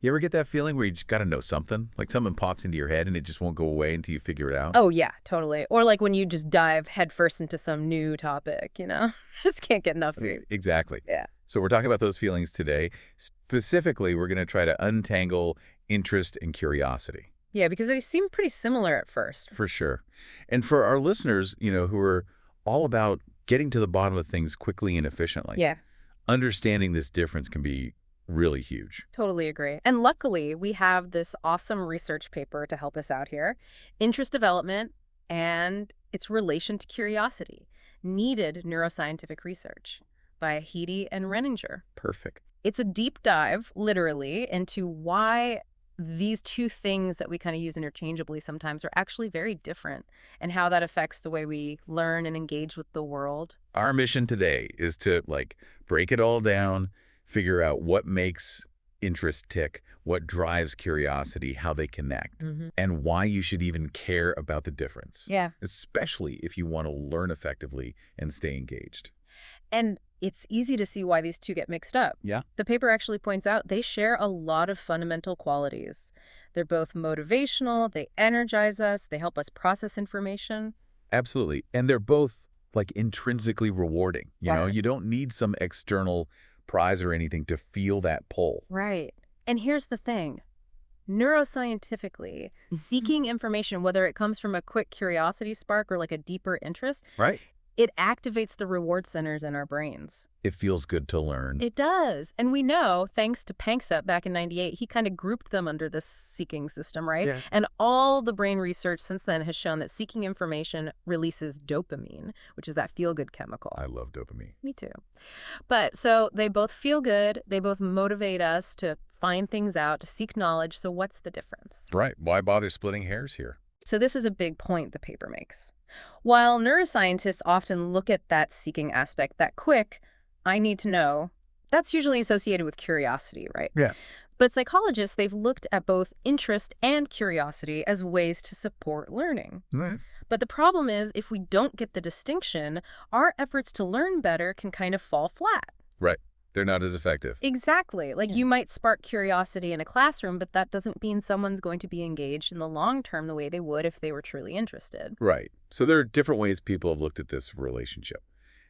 You ever get that feeling where you just got to know something? Like something pops into your head and it just won't go away until you figure it out? Oh, yeah, totally. Or like when you just dive headfirst into some new topic, Just can't get enough of it. Exactly. Yeah. So we're talking about those feelings today. Specifically, we're going to try to untangle interest and curiosity. Yeah, because they seem pretty similar at first. For sure. And for our listeners, who are all about getting to the bottom of things quickly and efficiently, Yeah, understanding this difference can be really huge. totally agree. And luckily, we have this awesome research paper to help us out here. Interest development and its relation to curiosity. Needed neuroscientific research by Heedy and Renninger. Perfect. It's a deep dive, literally, into why these two things that we kind of use interchangeably sometimes are actually very different and how that affects the way we learn and engage with the world. Our mission today is to break it all down, figure out what makes interest tick, what drives curiosity, how they connect, and why you should even care about the difference. Yeah. Especially if you want to learn effectively and stay engaged. And it's easy to see why these two get mixed up. Yeah. The paper actually points out they share a lot of fundamental qualities. They're both motivational, they energize us, they help us process information. Absolutely. And they're both intrinsically rewarding. Right. You don't need some external prize or anything to feel that pull. Right. And here's the thing. Neuroscientifically, seeking information, whether it comes from a quick curiosity spark or like a deeper interest, Right. it activates the reward centers in our brains. It feels good to learn. It does. And we know, thanks to Panksepp back in '98, he kind of grouped them under this seeking system, right? Yeah. And all the brain research since then has shown that seeking information releases dopamine, which is that feel-good chemical. I love dopamine. Me too. But so they both feel good. They both motivate us to find things out, to seek knowledge. So what's the difference? Right. Why bother splitting hairs here? So this is a big point the paper makes. While neuroscientists often look at that seeking aspect, that quick, I need to know, that's usually associated with curiosity, right? Yeah. But psychologists, they've looked at both interest and curiosity as ways to support learning. Right. But the problem is, if we don't get the distinction, our efforts to learn better can kind of fall flat. Right. They're not as effective. Exactly. Like you might spark curiosity in a classroom, but that doesn't mean someone's going to be engaged in the long term the way they would if they were truly interested. Right. So there are different ways people have looked at this relationship.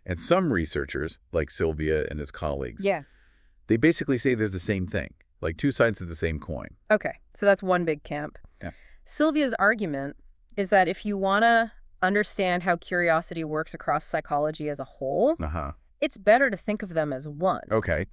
And some researchers, like Sylvia and his colleagues, they basically say there's the same thing, like two sides of the same coin. Okay, so that's one big camp. Yeah. Sylvia's argument is that if you want to understand how curiosity works across psychology as a whole, it's better to think of them as one. Okay.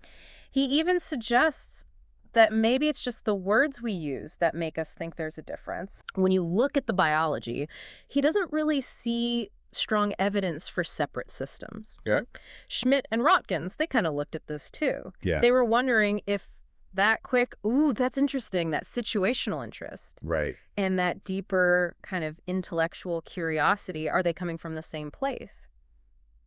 He even suggests that maybe it's just the words we use that make us think there's a difference. When you look at the biology, he doesn't really see strong evidence for separate systems. Yeah. Schmidt and Rotkins, they kind of looked at this too. Yeah. They were wondering if that quick, ooh, that's interesting, that situational interest, Right. and that deeper kind of intellectual curiosity, are they coming from the same place?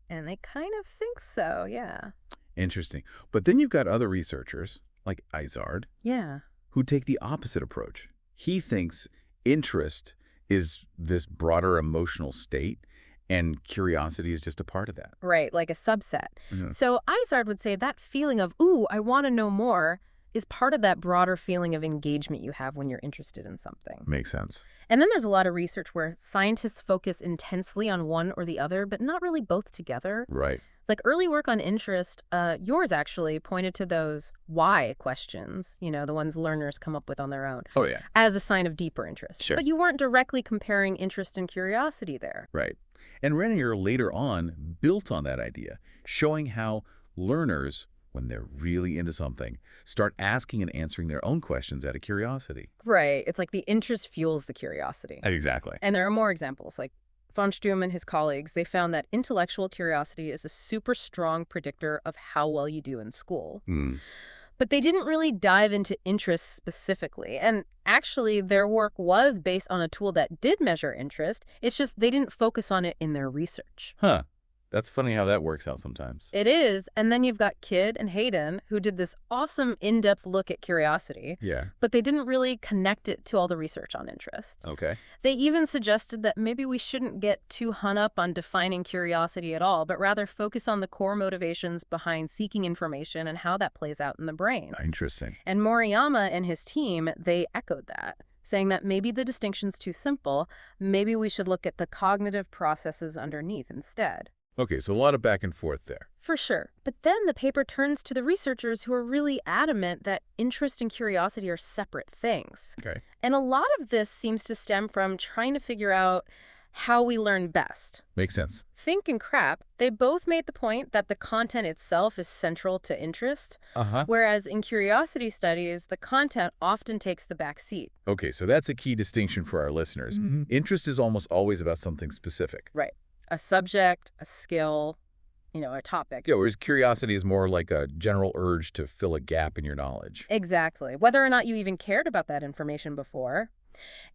And they kind of think so, yeah. Interesting. But then you've got other researchers, like Izard, Yeah. who take the opposite approach. He thinks interest is this broader emotional state, and curiosity is just a part of that. Right, like a subset. Yeah. So Izard would say that feeling of, ooh, I want to know more, is part of that broader feeling of engagement you have when you're interested in something. Makes sense. And then there's a lot of research where scientists focus intensely on one or the other, but not really both together. Right. Like early work on interest, yours actually pointed to those why questions, the ones learners come up with on their own, Oh, yeah. as a sign of deeper interest. Sure. But you weren't directly comparing interest and curiosity there. Right. And Renninger later on built on that idea, showing how learners, when they're really into something, start asking and answering their own questions out of curiosity. Right. It's like the interest fuels the curiosity. Exactly. And there are more examples, like von Sturm and his colleagues. They found that intellectual curiosity is a super strong predictor of how well you do in school. But they didn't really dive into interest specifically. And actually, their work was based on a tool that did measure interest. It's just they didn't focus on it in their research. Huh. That's funny how that works out sometimes. It is, and then you've got Kidd and Hayden, who did this awesome in-depth look at curiosity, Yeah. but they didn't really connect it to all the research on interest. Okay. They even suggested that maybe we shouldn't get too hung up on defining curiosity at all, but rather focus on the core motivations behind seeking information and how that plays out in the brain. Interesting. And Moriyama and his team, they echoed that, saying that maybe the distinction's too simple, maybe we should look at the cognitive processes underneath instead. Okay, so a lot of back and forth there. For sure. But then the paper turns to the researchers who are really adamant that interest and curiosity are separate things. Okay. And a lot of this seems to stem from trying to figure out how we learn best. Makes sense. Fink and Krapp, they both made the point that the content itself is central to interest, whereas in curiosity studies, the content often takes the back seat. Okay, so that's a key distinction for our listeners. Interest is almost always about something specific. Right. A subject, a skill, a topic. Yeah, whereas curiosity is more like a general urge to fill a gap in your knowledge. Exactly. Whether or not you even cared about that information before.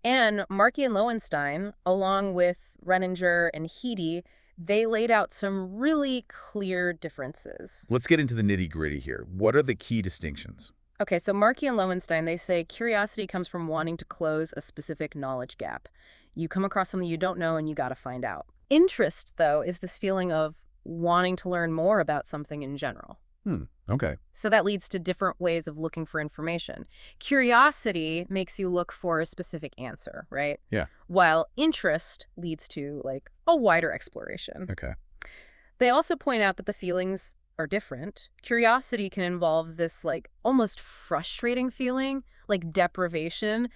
And Markey and Lowenstein, along with Renninger and Heedy, they laid out some really clear differences. Let's get into the nitty-gritty here. What are the key distinctions? Okay, so Markey and Lowenstein, they say curiosity comes from wanting to close a specific knowledge gap. You come across something you don't know and you got to find out. Interest, though, is this feeling of wanting to learn more about something in general. Okay. So that leads to different ways of looking for information. Curiosity makes you look for a specific answer, right? Yeah. While interest leads to, a wider exploration. Okay. They also point out that the feelings are different. Curiosity can involve this, almost frustrating feeling, like deprivation,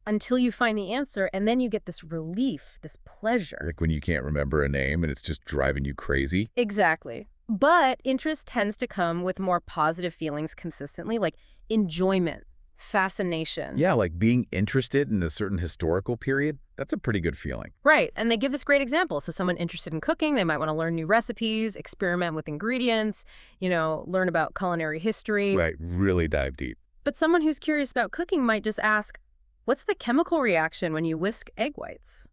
until you find the answer, and then you get this relief, this pleasure. Like when you can't remember a name and it's just driving you crazy? Exactly. But interest tends to come with more positive feelings consistently, like enjoyment, fascination. Yeah, like being interested in a certain historical period. That's a pretty good feeling. Right. And they give this great example. So someone interested in cooking, they might want to learn new recipes, experiment with ingredients, learn about culinary history. Right. Really dive deep. But someone who's curious about cooking might just ask, what's the chemical reaction when you whisk egg whites?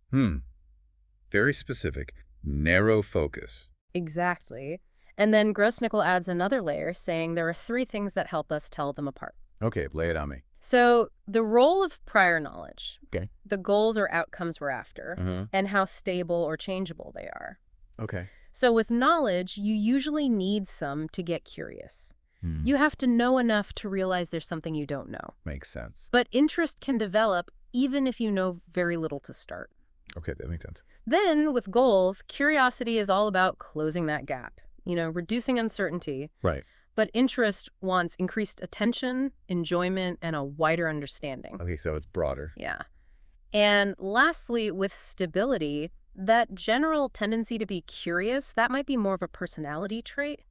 Very specific. Narrow focus. Exactly. And then Grossnickel adds another layer, saying there are 3 things that help us tell them apart. Okay, lay it on me. So the role of prior knowledge, Okay. the goals or outcomes we're after, and how stable or changeable they are. Okay. So with knowledge, you usually need some to get curious. You have to know enough to realize there's something you don't know. Makes sense. But interest can develop even if you know very little to start. Okay, that makes sense. Then with goals, curiosity is all about closing that gap, reducing uncertainty. Right. But interest wants increased attention, enjoyment, and a wider understanding. Okay, so it's broader. Yeah. And lastly, with stability, that general tendency to be curious, that might be more of a personality trait.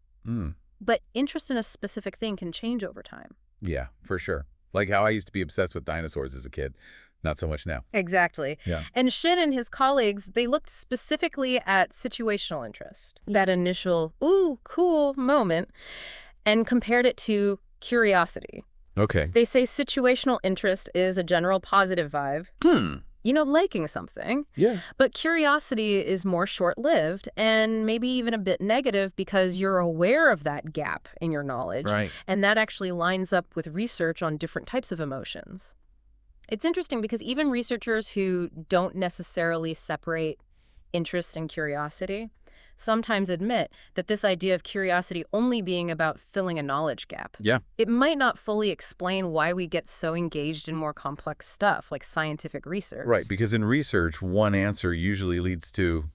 But interest in a specific thing can change over time. Yeah, for sure. Like how I used to be obsessed with dinosaurs as a kid. Not so much now. Exactly. Yeah. And Shin and his colleagues, they looked specifically at situational interest, that initial, ooh, cool moment, and compared it to curiosity. Okay. They say situational interest is a general positive vibe. Liking something. Yeah. But curiosity is more short-lived and maybe even a bit negative because you're aware of that gap in your knowledge. Right. And that actually lines up with research on different types of emotions. It's interesting because even researchers who don't necessarily separate interest and curiosity sometimes admit that this idea of curiosity only being about filling a knowledge gap. Yeah. It might not fully explain why we get so engaged in more complex stuff like scientific research. Right, because in research, one answer usually leads to,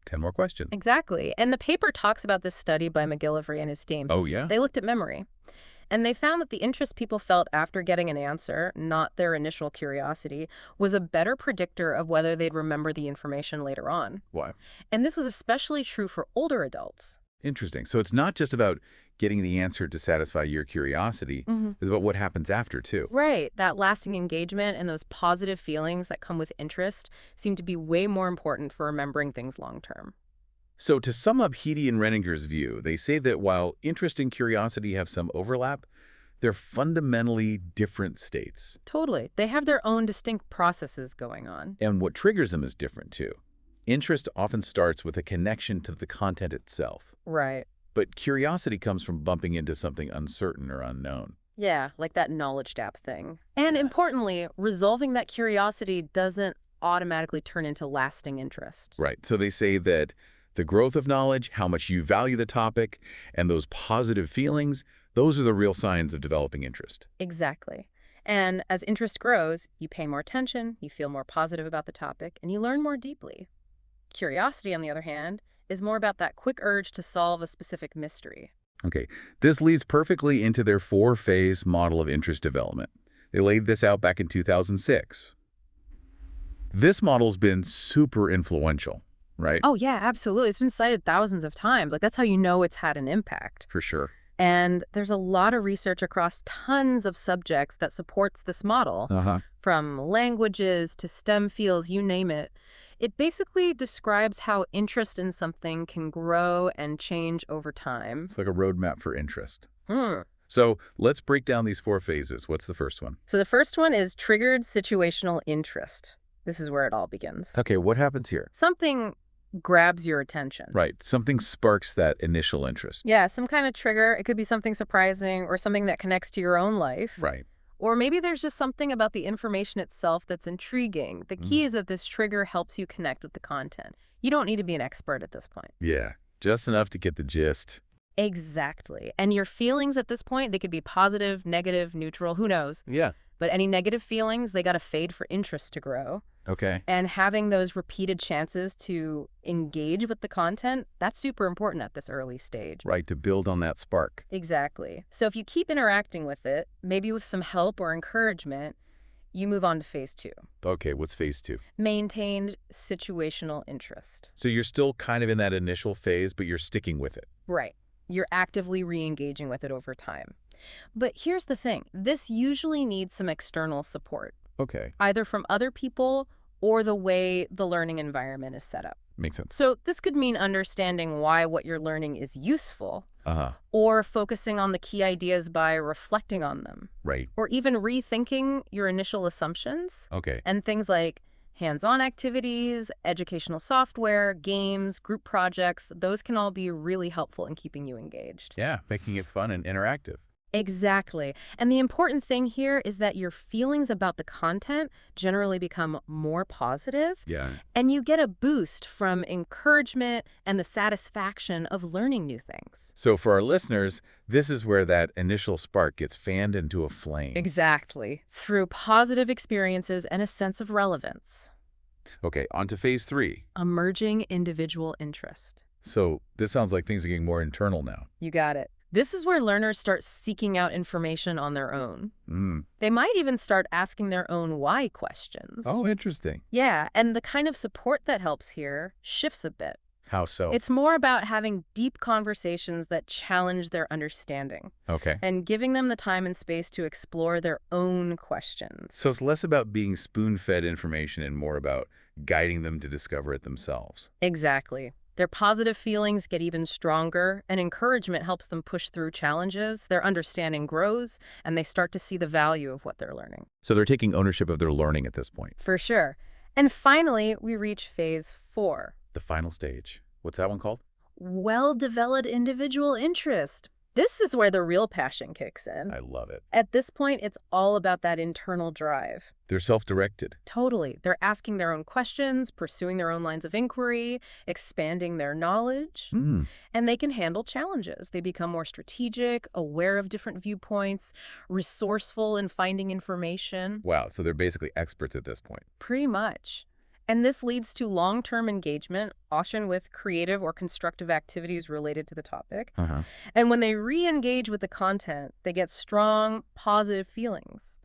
10 more questions. Exactly. And the paper talks about this study by McGillivray and his team. Oh, yeah? They looked at memory. And they found that the interest people felt after getting an answer, not their initial curiosity, was a better predictor of whether they'd remember the information later on. Why? And this was especially true for older adults. Interesting. So it's not just about getting the answer to satisfy your curiosity. It's about what happens after, too. Right. That lasting engagement and those positive feelings that come with interest seem to be way more important for remembering things long term. So to sum up Heedy and Renninger's view, they say that while interest and curiosity have some overlap, they're fundamentally different states. Totally. They have their own distinct processes going on. And what triggers them is different, too. Interest often starts with a connection to the content itself. Right. But curiosity comes from bumping into something uncertain or unknown. Yeah, like that knowledge gap thing. And Yeah. importantly, resolving that curiosity doesn't automatically turn into lasting interest. Right. So they say that the growth of knowledge, how much you value the topic, and those positive feelings, those are the real signs of developing interest. Exactly. And as interest grows, you pay more attention, you feel more positive about the topic, and you learn more deeply. Curiosity, on the other hand, is more about that quick urge to solve a specific mystery. Okay, this leads perfectly into their four-phase model of interest development. They laid this out back in 2006. This model's been super influential, right? Oh, yeah, absolutely. It's been cited thousands of times. Like, that's how you know it's had an impact. For sure. And there's a lot of research across tons of subjects that supports this model, from languages to STEM fields, you name it. It basically describes how interest in something can grow and change over time. It's like a roadmap for interest. So let's break down these four phases. What's the first one? So the first one is triggered situational interest. This is where it all begins. Okay, what happens here? Something grabs your attention. Right, something sparks that initial interest. Yeah, some kind of trigger. It could be something surprising or something that connects to your own life. Right. Or maybe there's just something about the information itself that's intriguing. The key is that this trigger helps you connect with the content. You don't need to be an expert at this point. Yeah, just enough to get the gist. Exactly. And your feelings at this point, they could be positive, negative, neutral, who knows? Yeah. But any negative feelings, they got to fade for interest to grow. Okay. And having those repeated chances to engage with the content, that's super important at this early stage. Right, to build on that spark. Exactly. So if you keep interacting with it, maybe with some help or encouragement, you move on to phase 2. Okay, what's phase 2? Maintained situational interest. So you're still kind of in that initial phase, but you're sticking with it. Right. You're actively re-engaging with it over time. But here's the thing. This usually needs some external support. Okay. Either from other people or the way the learning environment is set up. Makes sense. So this could mean understanding why what you're learning is useful, or focusing on the key ideas by reflecting on them, Right. or even rethinking your initial assumptions. Okay. And things like hands-on activities, educational software, games, group projects, those can all be really helpful in keeping you engaged. Yeah, making it fun and interactive. Exactly. And the important thing here is that your feelings about the content generally become more positive. Yeah. And you get a boost from encouragement and the satisfaction of learning new things. So for our listeners, this is where that initial spark gets fanned into a flame. Exactly. Through positive experiences and a sense of relevance. Okay, on to phase 3. Emerging individual interest. So this sounds like things are getting more internal now. You got it. This is where learners start seeking out information on their own. They might even start asking their own why questions. Oh, interesting. Yeah, and the kind of support that helps here shifts a bit. How so? It's more about having deep conversations that challenge their understanding Okay. and giving them the time and space to explore their own questions. So it's less about being spoon-fed information and more about guiding them to discover it themselves. Exactly. Their positive feelings get even stronger, and encouragement helps them push through challenges. Their understanding grows, and they start to see the value of what they're learning. So they're taking ownership of their learning at this point. For sure. And finally, we reach phase 4. The final stage. What's that one called? Well-developed individual interest. This is where the real passion kicks in. I love it. At this point, it's all about that internal drive. They're self-directed. Totally. They're asking their own questions, pursuing their own lines of inquiry, expanding their knowledge, and they can handle challenges. They become more strategic, aware of different viewpoints, resourceful in finding information. Wow, so they're basically experts at this point. Pretty much. And this leads to long-term engagement, often with creative or constructive activities related to the topic. And when they re-engage with the content, they get strong, positive feelings.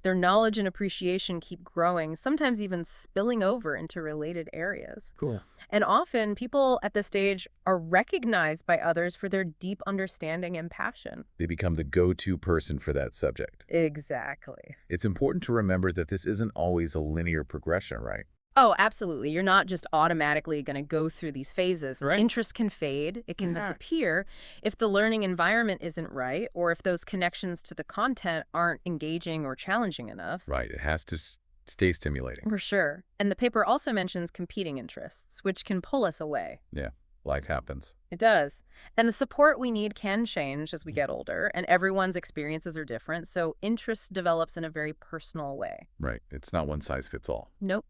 Their knowledge and appreciation keep growing, sometimes even spilling over into related areas. Cool. And often, people at this stage are recognized by others for their deep understanding and passion. They become the go-to person for that subject. Exactly. It's important to remember that this isn't always a linear progression, right? Oh, absolutely. You're not just automatically going to go through these phases. Right. Interest can fade. It can disappear if the learning environment isn't right or if those connections to the content aren't engaging or challenging enough. Right. It has to stay stimulating. For sure. And the paper also mentions competing interests, which can pull us away. Yeah, life happens. It does. And the support we need can change as we get older, and everyone's experiences are different, so interest develops in a very personal way. Right. It's not one size fits all. Nope.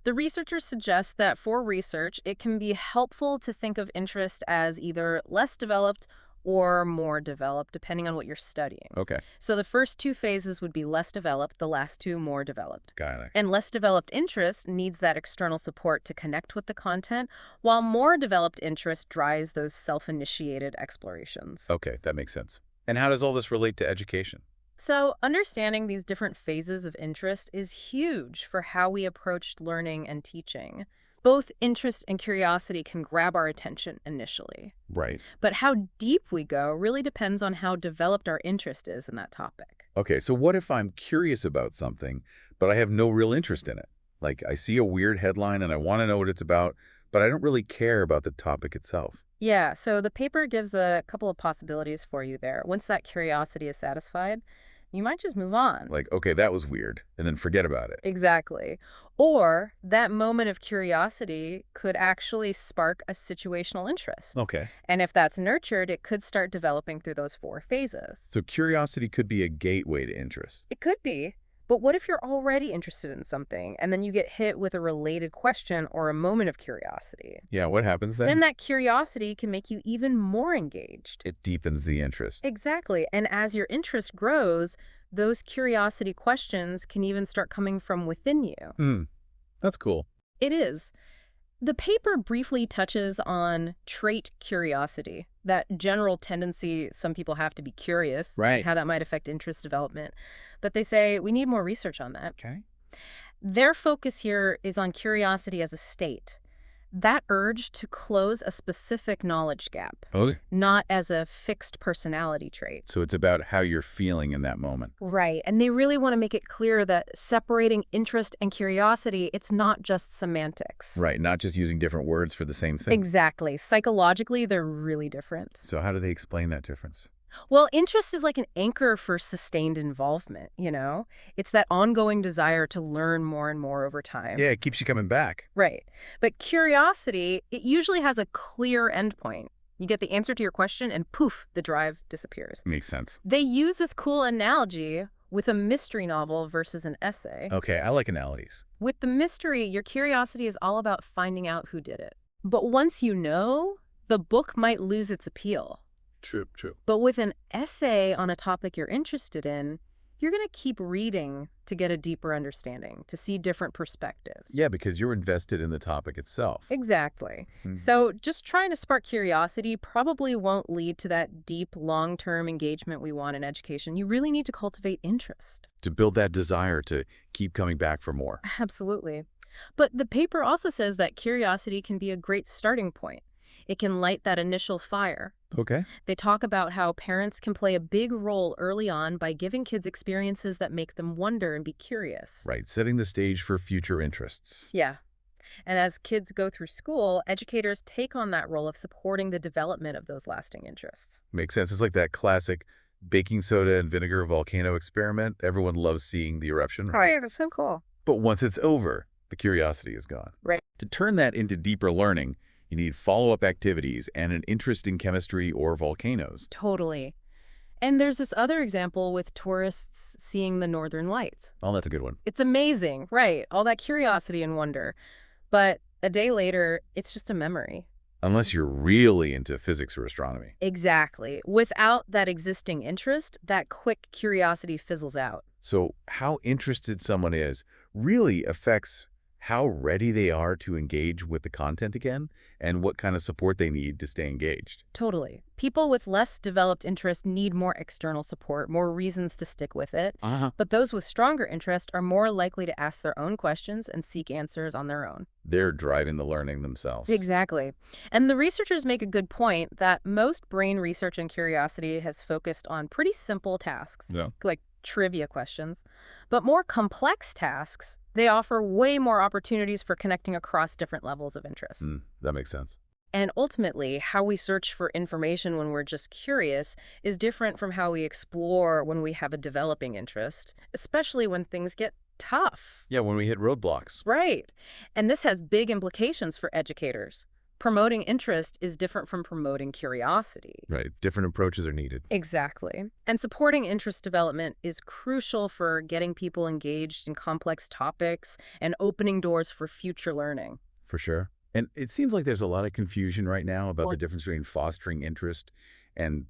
The researchers suggest that for research, it can be helpful to think of interest as either less developed or more developed, depending on what you're studying. Okay. So the first two phases would be less developed, the last two more developed. Got it. And less developed interest needs that external support to connect with the content, while more developed interest drives those self-initiated explorations. Okay, that makes sense. And how does all this relate to education? So understanding these different phases of interest is huge for how we approached learning and teaching. Both interest and curiosity can grab our attention initially. Right. But how deep we go really depends on how developed our interest is in that topic. Okay, so what if I'm curious about something, but I have no real interest in it? Like, I see a weird headline and I want to know what it's about, but I don't really care about the topic itself. Yeah, so the paper gives a couple of possibilities for you there. Once that curiosity is satisfied, you might just move on. Like, okay, that was weird, and then forget about it. Exactly. Or that moment of curiosity could actually spark a situational interest. Okay. And if that's nurtured, it could start developing through those four phases. So curiosity could be a gateway to interest. It could be. But what if you're already interested in something and then you get hit with a related question or a moment of curiosity? Yeah, what happens then? Then that curiosity can make you even more engaged. It deepens the interest. Exactly. And as your interest grows, those curiosity questions can even start coming from within you. That's cool. It is. The paper briefly touches on trait curiosity, that general tendency some people have to be curious, Right. and how that might affect interest development. But they say we need more research on that. Okay. Their focus here is on curiosity as a state, that urge to close a specific knowledge gap, Okay. not as a fixed personality trait. So it's about how you're feeling in that moment. Right. And they really want to make it clear that separating interest and curiosity, it's not just semantics. Right, not just using different words for the same thing. Exactly. Psychologically, they're really different. So how do they explain that difference? Well, interest is like an anchor for sustained involvement, you know? It's that ongoing desire to learn more and more over time. Yeah, it keeps you coming back. Right. But curiosity, it usually has a clear endpoint. You get the answer to your question and poof, the drive disappears. Makes sense. They use this cool analogy with a mystery novel versus an essay. Okay, I like analogies. With the mystery, your curiosity is all about finding out who did it. But once you know, the book might lose its appeal. True. But with an essay on a topic you're interested in, you're going to keep reading to get a deeper understanding, to see different perspectives. Yeah, because you're invested in the topic itself. Exactly. So just trying to spark curiosity probably won't lead to that deep, long-term engagement we want in education. You really need to cultivate interest. To build that desire to keep coming back for more. Absolutely. But the paper also says that curiosity can be a great starting point. It can light that initial fire. Okay. They talk about how parents can play a big role early on by giving kids experiences that make them wonder and be curious. Right, setting the stage for future interests. Yeah. And as kids go through school, educators take on that role of supporting the development of those lasting interests. Makes sense. It's like that classic baking soda and vinegar volcano experiment. Everyone loves seeing the eruption. Oh, yeah, that's so cool. But once it's over, the curiosity is gone. Right. To turn that into deeper learning, you need follow-up activities and an interest in chemistry or volcanoes. Totally. And there's this other example with tourists seeing the Northern Lights. Oh, that's a good one. It's amazing, right? All that curiosity and wonder. But a day later, it's just a memory. Unless you're really into physics or astronomy. Exactly. Without that existing interest, that quick curiosity fizzles out. So how interested someone is really affects how ready they are to engage with the content again and what kind of support they need to stay engaged. Totally. People with less developed interest need more external support, more reasons to stick with it. But those with stronger interest are more likely to ask their own questions and seek answers on their own. They're driving the learning themselves. Exactly. And the researchers make a good point that most brain research and curiosity has focused on pretty simple tasks, like trivia questions. But more complex tasks, they offer way more opportunities for connecting across different levels of interest. That makes sense. And ultimately, how we search for information when we're just curious is different from how we explore when we have a developing interest, especially when things get tough. Yeah, when we hit roadblocks. Right. And this has big implications for educators. Promoting interest is different from promoting curiosity. Right. Different approaches are needed. Exactly. And supporting interest development is crucial for getting people engaged in complex topics and opening doors for future learning. For sure. And it seems like there's a lot of confusion right now about the difference between fostering interest and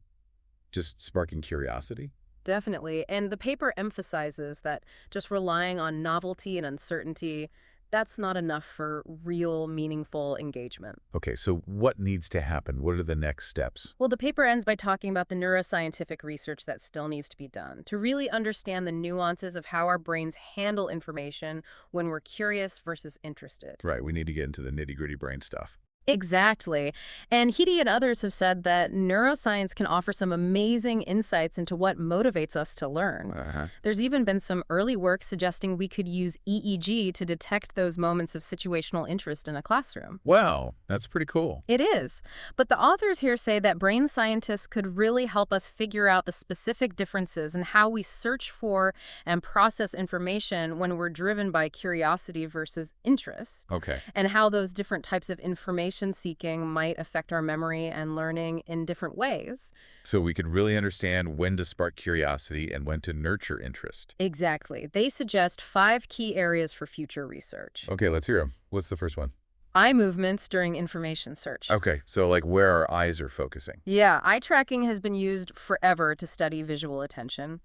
just sparking curiosity. Definitely. And the paper emphasizes that just relying on novelty and uncertainty, that's not enough for real, meaningful engagement. Okay, so what needs to happen? What are the next steps? Well, the paper ends by talking about the neuroscientific research that still needs to be done to really understand the nuances of how our brains handle information when we're curious versus interested. Right, we need to get into the nitty-gritty brain stuff. Exactly. And Heedy and others have said that neuroscience can offer some amazing insights into what motivates us to learn. There's even been some early work suggesting we could use EEG to detect those moments of situational interest in a classroom. Wow, that's pretty cool. It is. But the authors here say that brain scientists could really help us figure out the specific differences in how we search for and process information when we're driven by curiosity versus interest. Okay. And how those different types of information seeking might affect our memory and learning in different ways. So we could really understand when to spark curiosity and when to nurture interest. Exactly. They suggest 5 key areas for future research. Okay, let's hear them. What's the first one? Eye movements during information search. Okay, so like where our eyes are focusing. Yeah, eye tracking has been used forever to study visual attention.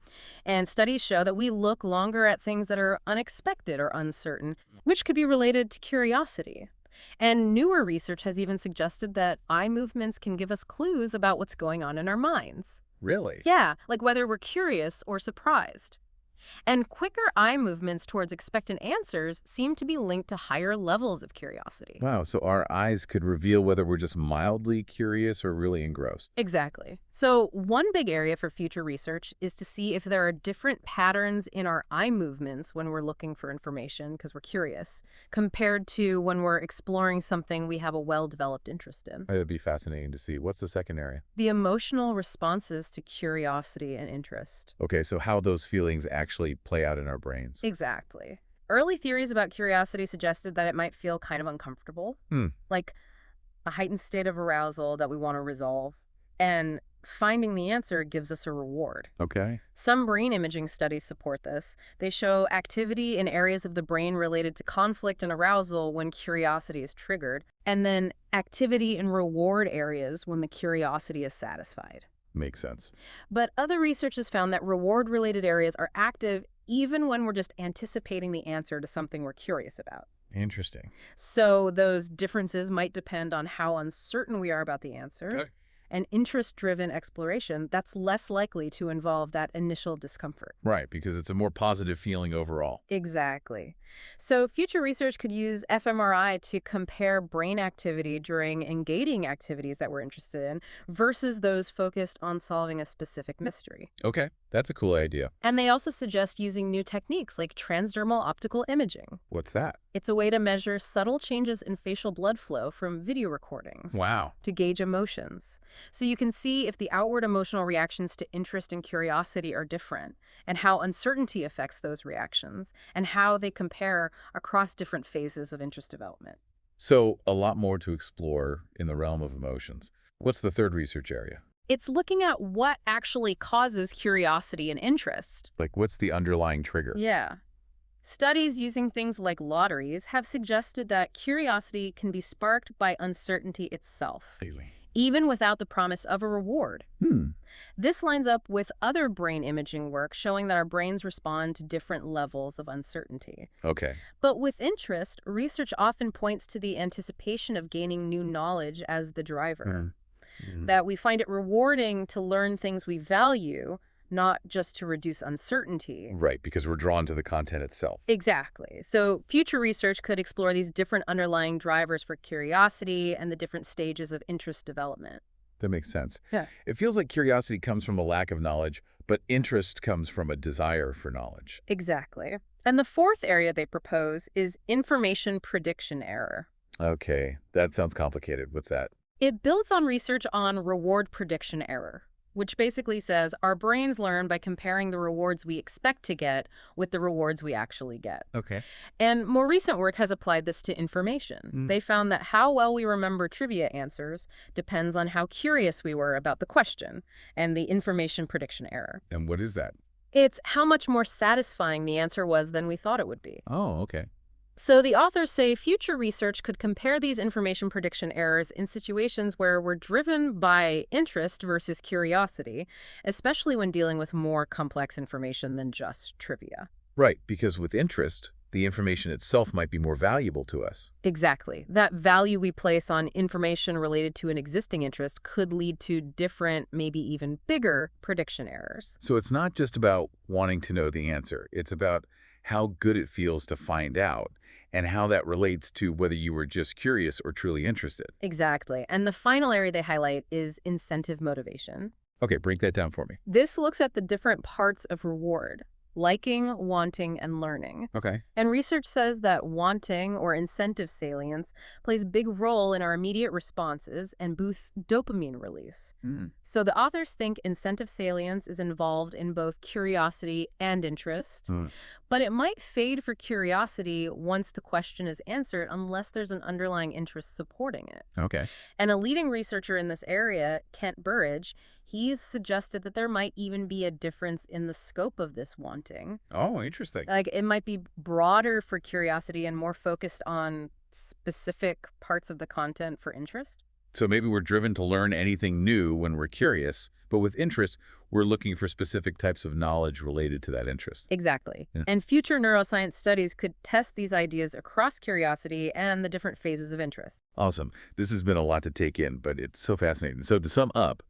And studies show that we look longer at things that are unexpected or uncertain, which could be related to curiosity. And newer research has even suggested that eye movements can give us clues about what's going on in our minds. Really? Yeah, like whether we're curious or surprised. And quicker eye movements towards expectant answers seem to be linked to higher levels of curiosity. Wow, so our eyes could reveal whether we're just mildly curious or really engrossed. Exactly. So one big area for future research is to see if there are different patterns in our eye movements when we're looking for information because we're curious, compared to when we're exploring something we have a well-developed interest in. That'd be fascinating to see. What's the second area? The emotional responses to curiosity and interest. Okay, so how those feelings actually play out in our brains. Exactly. Early theories about curiosity suggested that it might feel kind of uncomfortable, like a heightened state of arousal that we want to resolve. And finding the answer gives us a reward. Okay. Some brain imaging studies support this. They show activity in areas of the brain related to conflict and arousal when curiosity is triggered, and then activity in reward areas when the curiosity is satisfied. Makes sense. But other research has found that reward-related areas are active even when we're just anticipating the answer to something we're curious about. Interesting. So those differences might depend on how uncertain we are about the answer. Okay. And interest-driven exploration, that's less likely to involve that initial discomfort. Right, because it's a more positive feeling overall. Exactly. So future research could use fMRI to compare brain activity during engaging activities that we're interested in versus those focused on solving a specific mystery. Okay, that's a cool idea. And they also suggest using new techniques like transdermal optical imaging. What's that? It's a way to measure subtle changes in facial blood flow from video recordings Wow. to gauge emotions. So you can see if the outward emotional reactions to interest and curiosity are different, and how uncertainty affects those reactions, and how they compare across different phases of interest development. So a lot more to explore in the realm of emotions. What's the third research area? It's looking at what actually causes curiosity and interest. Like what's the underlying trigger? Yeah. Studies using things like lotteries have suggested that curiosity can be sparked by uncertainty itself, even without the promise of a reward. This lines up with other brain imaging work showing that our brains respond to different levels of uncertainty. Okay. But with interest, research often points to the anticipation of gaining new knowledge as the driver. That we find it rewarding to learn things we value, not just to reduce uncertainty. Right, because we're drawn to the content itself. Exactly. So future research could explore these different underlying drivers for curiosity and the different stages of interest development. That makes sense. Yeah. It feels like curiosity comes from a lack of knowledge, but interest comes from a desire for knowledge. Exactly. And the fourth area they propose is information prediction error. Okay, that sounds complicated. What's that? It builds on research on reward prediction error, which basically says our brains learn by comparing the rewards we expect to get with the rewards we actually get. Okay. And more recent work has applied this to information. They found that how well we remember trivia answers depends on how curious we were about the question and the information prediction error. And what is that? It's how much more satisfying the answer was than we thought it would be. Oh, okay. So the authors say future research could compare these information prediction errors in situations where we're driven by interest versus curiosity, especially when dealing with more complex information than just trivia. Right, because with interest, the information itself might be more valuable to us. Exactly. That value we place on information related to an existing interest could lead to different, maybe even bigger prediction errors. So it's not just about wanting to know the answer. It's about how good it feels to find out and how that relates to whether you were just curious or truly interested. Exactly. And the final area they highlight is incentive motivation. Okay, break that down for me. This looks at the different parts of reward: liking, wanting, and learning. Okay. And research says that wanting or incentive salience plays a big role in our immediate responses and boosts dopamine release. So the authors think incentive salience is involved in both curiosity and interest, but it might fade for curiosity once the question is answered unless there's an underlying interest supporting it. Okay. And a leading researcher in this area, Kent Burridge, he's suggested that there might even be a difference in the scope of this wanting. Oh, interesting. Like, it might be broader for curiosity and more focused on specific parts of the content for interest. So maybe we're driven to learn anything new when we're curious, but with interest, we're looking for specific types of knowledge related to that interest. Exactly. Yeah. And future neuroscience studies could test these ideas across curiosity and the different phases of interest. Awesome. This has been a lot to take in, but it's so fascinating. So to sum up,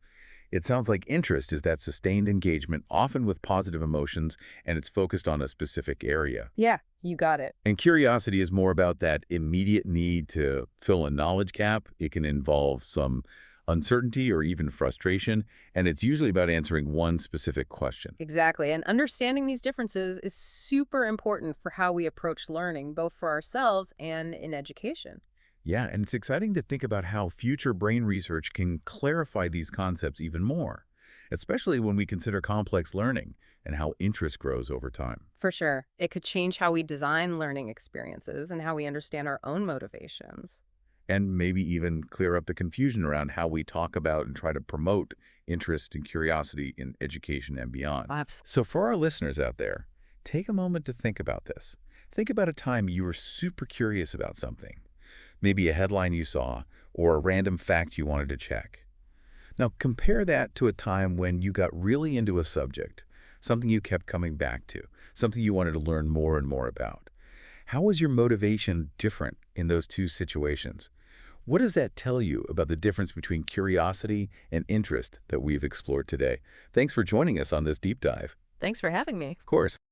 it sounds like interest is that sustained engagement, often with positive emotions, and it's focused on a specific area. Yeah, you got it. And curiosity is more about that immediate need to fill a knowledge gap. It can involve some uncertainty or even frustration, and it's usually about answering one specific question. Exactly. And understanding these differences is super important for how we approach learning, both for ourselves and in education. Yeah, and it's exciting to think about how future brain research can clarify these concepts even more, especially when we consider complex learning and how interest grows over time. For sure. It could change how we design learning experiences and how we understand our own motivations. And maybe even clear up the confusion around how we talk about and try to promote interest and curiosity in education and beyond. Absolutely. So for our listeners out there, take a moment to think about this. Think about a time you were super curious about something. Maybe a headline you saw, or a random fact you wanted to check. Now compare that to a time when you got really into a subject, something you kept coming back to, something you wanted to learn more and more about. How was your motivation different in those two situations? What does that tell you about the difference between curiosity and interest that we've explored today? Thanks for joining us on this deep dive. Thanks for having me. Of course.